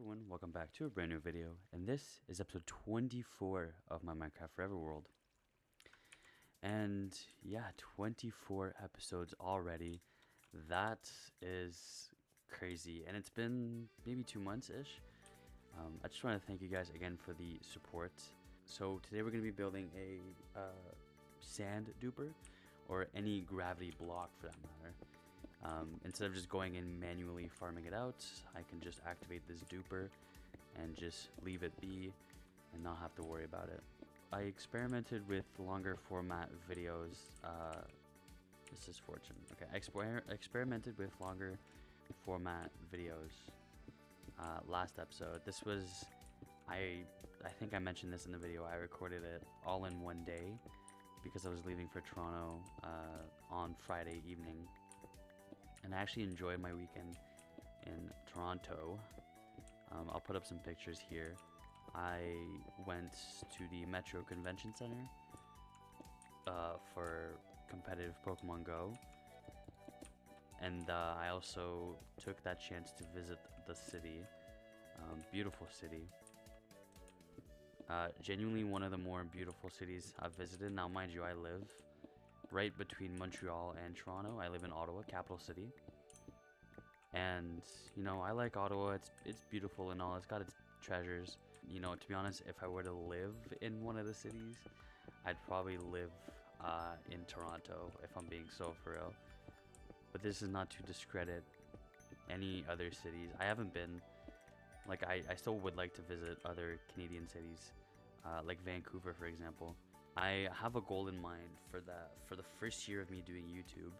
everyone, welcome back to a brand new video, and this is episode 24 of my Minecraft Forever World. And yeah, 24 episodes already. That is crazy, and it's been maybe 2 months-ish. I just want to thank you guys again for the support. So today we're going to be building a sand duper, or any gravity block for that matter. Instead of just going and manually farming it out, I can just activate this duper and just leave it be and not have to worry about it. I experimented with longer format videos. This is Fortune. Okay, I experimented with longer format videos last episode. This was, I think I mentioned this in the video, I recorded it all in one day because I was leaving for Toronto on Friday evening. And I actually enjoyed my weekend in Toronto. I'll put up some pictures here. I went to the Metro Convention Center for competitive Pokemon Go. And I also took that chance to visit the city. Beautiful city. Genuinely one of the more beautiful cities I've visited. Now, mind you, I live right between Montreal and Toronto. I live in Ottawa, capital city. And, you know, I like Ottawa. It's beautiful and all. It's got its treasures. You know, to be honest, if I were to live in one of the cities, I'd probably live in Toronto, if I'm being so for real. But this is not to discredit any other cities. I haven't been. Like, I still would like to visit other Canadian cities, like Vancouver, for example. I have a goal in mind for that. For the first year of me doing YouTube,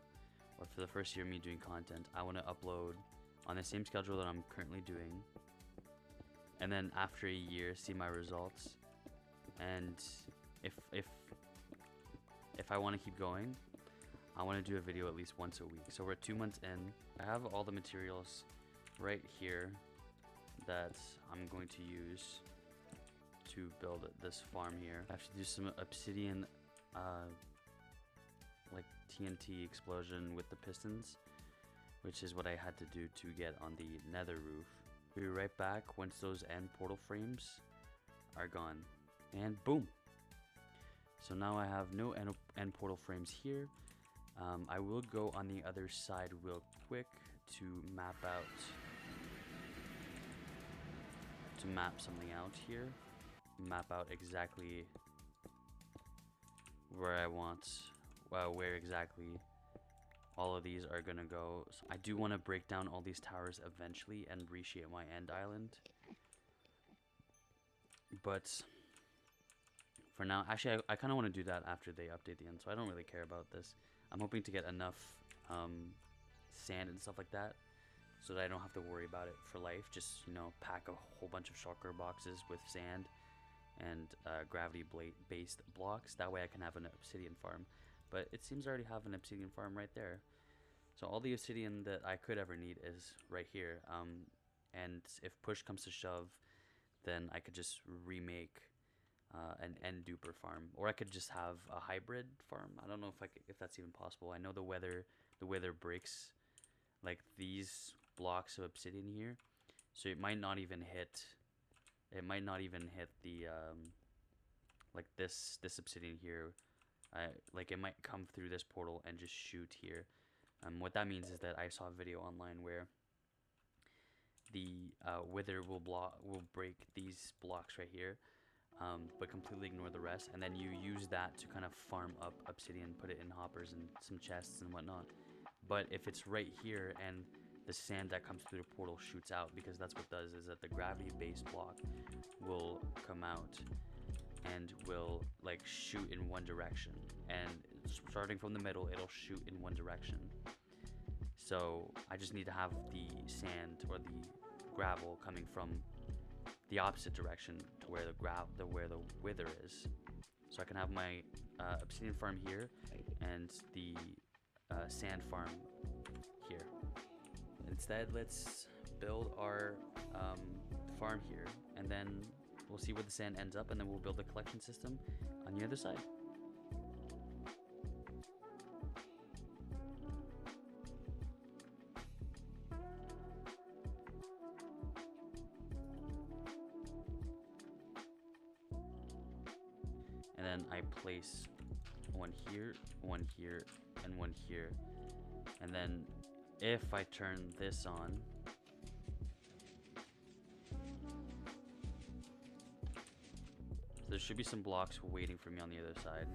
or for the first year of me doing content, I want to upload on the same schedule that I'm currently doing. And then after a year, see my results. And if I want to keep going, I want to do a video at least once a week. So we're 2 months in. I have all the materials right here that I'm going to use to build this farm here. I have to do some obsidian like TNT explosion with the pistons, which is what I had to do to get on the nether roof. We'll be right back once those end portal frames are gone. And boom! So now I have no end portal frames here. I will go on the other side real quick to map something out here. Map out exactly where I want, where exactly all of these are gonna go. So I do want to break down all these towers eventually and reshape my end island. But for now, actually, I kind of want to do that after they update the end, so I don't really care about this. I'm hoping to get enough sand and stuff like that, so that I don't have to worry about it for life. Just, you know, pack a whole bunch of shulker boxes with sand and gravity-based blocks. That way I can have an obsidian farm. But it seems I already have an obsidian farm right there. So all the obsidian that I could ever need is right here. And if push comes to shove, then I could just remake an end duper farm, or I could just have a hybrid farm. I don't know if that's even possible. I know the weather breaks like these blocks of obsidian here, so it might not even hit. It might not even hit the like this obsidian here. Like it might come through this portal and just shoot here. What that means is that I saw a video online where the wither will break these blocks right here, but completely ignore the rest, and then you use that to kind of farm up obsidian, put it in hoppers and some chests and whatnot. But if it's right here and the sand that comes through the portal shoots out, because that's what it does, is that the gravity-based block will come out and will like shoot in one direction, and starting from the middle it'll shoot in one direction. So I just need to have the sand or the gravel coming from the opposite direction to where the wither is, so I can have my obsidian farm here and the sand farm here. Instead, let's build our farm here, and then we'll see where the sand ends up, and then we'll build a collection system on the other side. then I place one here, and one here. And then if I turn this on, so there should be some blocks waiting for me on the other side.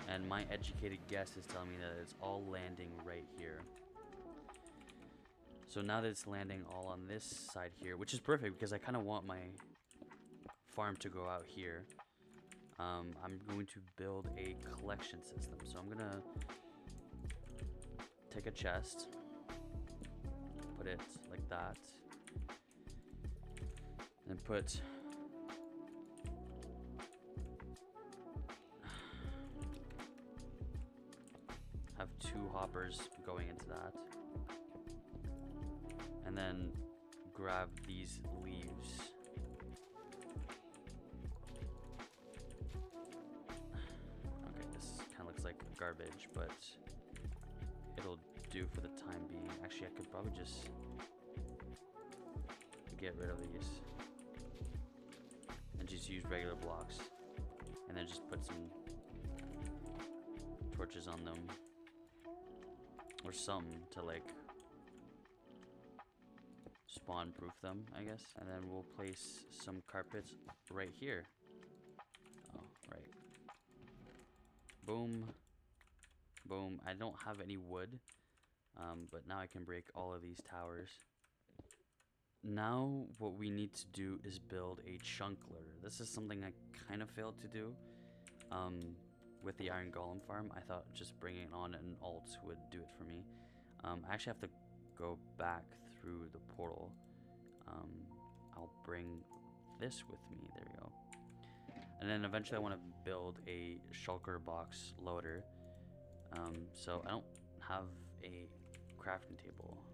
And my educated guess is telling me that it's all landing right here. So now that it's landing all on this side here, which is perfect because I kind of want my farm to go out here, I'm going to build a collection system. So I'm gonna take a chest, put it like that, and put have 2 hoppers going into that, and then grab these leaves. Okay, this kind of looks like garbage, but it'll do for the time being. Actually, I could probably just get rid of these and just use regular blocks, and then just put some torches on them, or some to like spawn proof them, I guess. And then we'll place some carpets right here. Oh, right. Boom. Boom. I don't have any wood, but now I can break all of these towers. Now what we need to do is build a chunkler. This is something I kind of failed to do with the iron golem farm. I thought just bringing on an alt would do it for me. I actually have to go back through the portal. I'll bring this with me. There we go. And then eventually I want to build a shulker box loader. So I don't have a crafting table.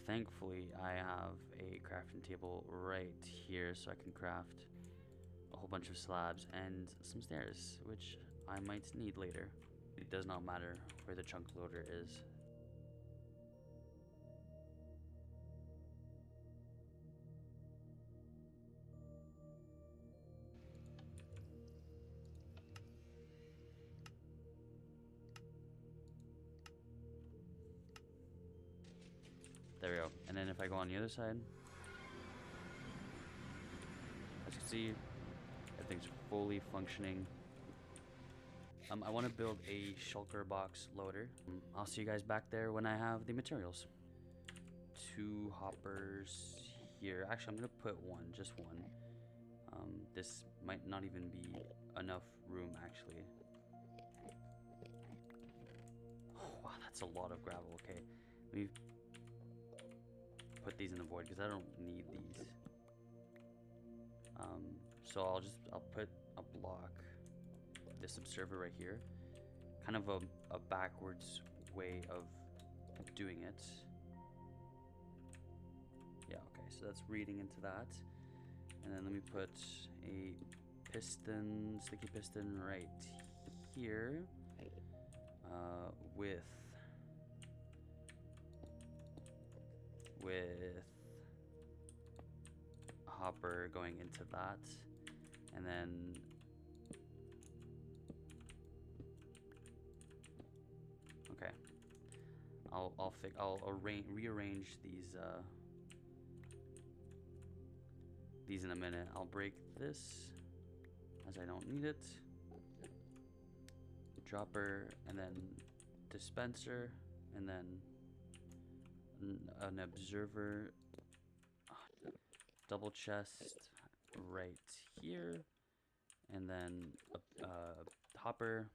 Thankfully, I have a crafting table right here, so I can craft a whole bunch of slabs and some stairs, which I might need later. It does not matter where the chunk loader is. There we go. And then if I go on the other side, as you can see, everything's fully functioning. I want to build a shulker box loader. I'll see you guys back there when I have the materials. 2 hoppers here. Actually, I'm going to put one, just one. This might not even be enough room, actually. Oh, wow, that's a lot of gravel. Okay, let me put these in the void because I don't need these. So I'll put a block, this observer right here, kind of a backwards way of doing it. Yeah, okay, so that's reading into that. And then let me put a piston, sticky piston right here, with a hopper going into that, and then okay, I'll rearrange these in a minute. I'll break this as I don't need it. Dropper, and then dispenser, and then an observer, double chest right here, and then a hopper,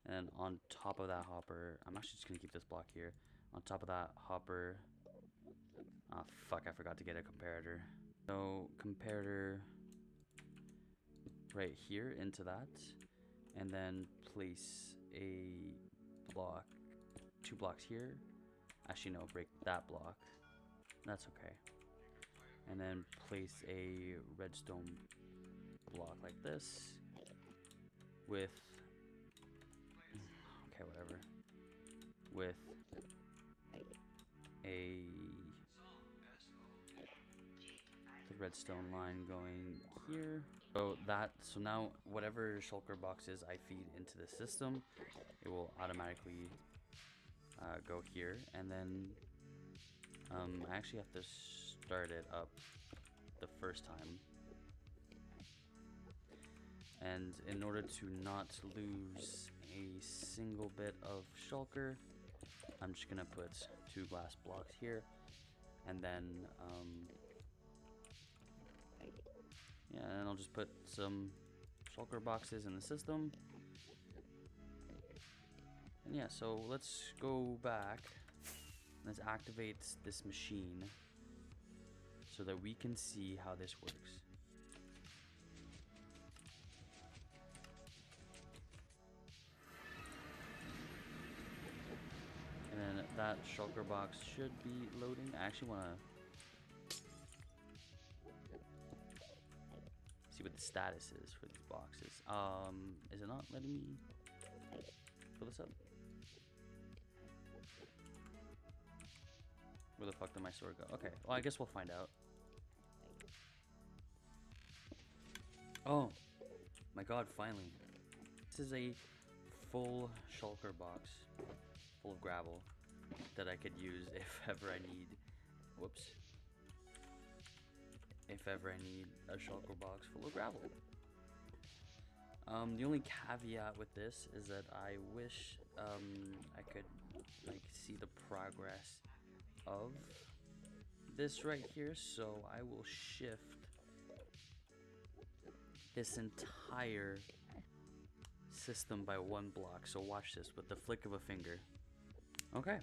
and on top of that hopper, I'm actually just gonna keep this block here. On top of that hopper, oh fuck, I forgot to get a comparator. So comparator right here into that, and then place a block, 2 blocks here. Actually no, break that block, that's okay. And then place a redstone block like this with, okay, whatever, with redstone line going here. So now whatever shulker boxes I feed into the system, it will automatically go here, and then I actually have to start it up the first time. And in order to not lose a single bit of shulker, I'm just gonna put 2 glass blocks here, and then yeah, and I'll just put some shulker boxes in the system. And yeah, so let's go back. Let's activate this machine so that we can see how this works. And then that shulker box should be loading. I actually want to see what the status is for these boxes. Is it not letting me fill this up? Where the fuck did my sword go? Okay, well I guess we'll find out. Oh my god, finally. This is a full shulker box full of gravel that I could use if ever I need, whoops, if ever I need a shulker box full of gravel. The only caveat with this is that I wish I could like see the progress of this right here, so I will shift this entire system by 1 block. So watch this with the flick of a finger. Okay,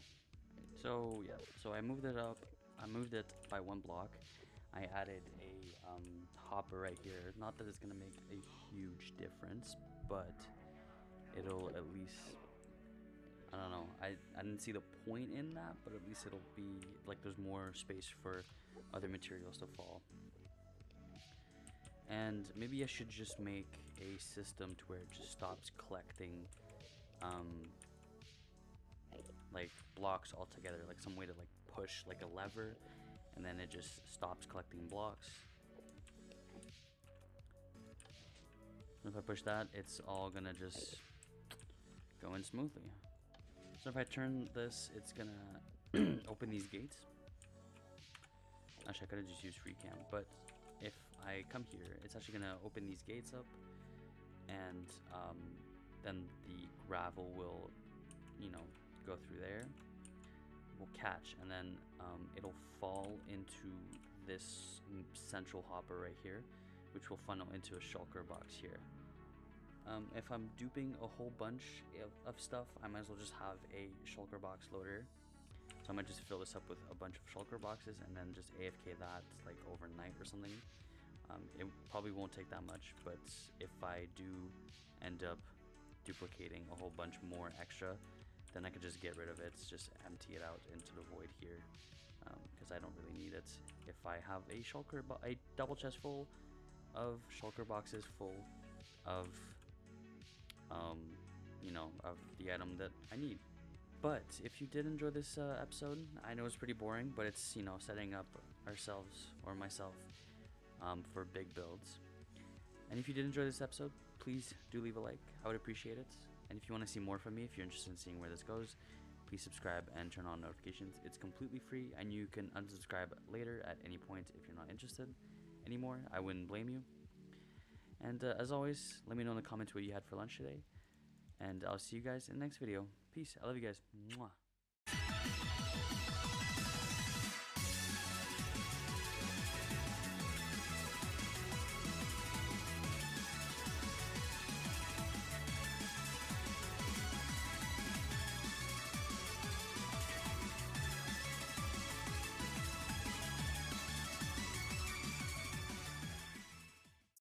so yeah, so I moved it up. I moved it by 1 block. I added a hopper right here. Not that it's gonna make a huge difference, but it'll at least, I don't know, I didn't see the point in that, but at least it'll be like there's more space for other materials to fall. And maybe I should just make a system to where it just stops collecting like blocks altogether, like some way to like push like a lever, and then it just stops collecting blocks. And if I push that, it's all gonna just go in smoothly. So if I turn this, it's gonna open these gates. Actually, I could have just used free cam, but if I come here, it's actually gonna open these gates up, and then the gravel will, you know, go through there, will catch, and then it'll fall into this central hopper right here, which will funnel into a shulker box here. If I'm duping a whole bunch of stuff, I might as well just have a shulker box loader. So I might just fill this up with a bunch of shulker boxes and then just AFK that like overnight or something. It probably won't take that much, but if I do end up duplicating a whole bunch more extra, then I could just get rid of it, just empty it out into the void here, because I don't really need it. If I have a a double chest full of shulker boxes full of, you know, of the item that I need. But if you did enjoy this episode, I know it's pretty boring, but it's, you know, setting up ourselves or myself for big builds. And if you did enjoy this episode, please do leave a like. I would appreciate it. And if you want to see more from me, if you're interested in seeing where this goes, please subscribe and turn on notifications. It's completely free, and you can unsubscribe later at any point if you're not interested anymore. I wouldn't blame you. And as always, let me know in the comments what you had for lunch today. And I'll see you guys in the next video. Peace. I love you guys. Mwah.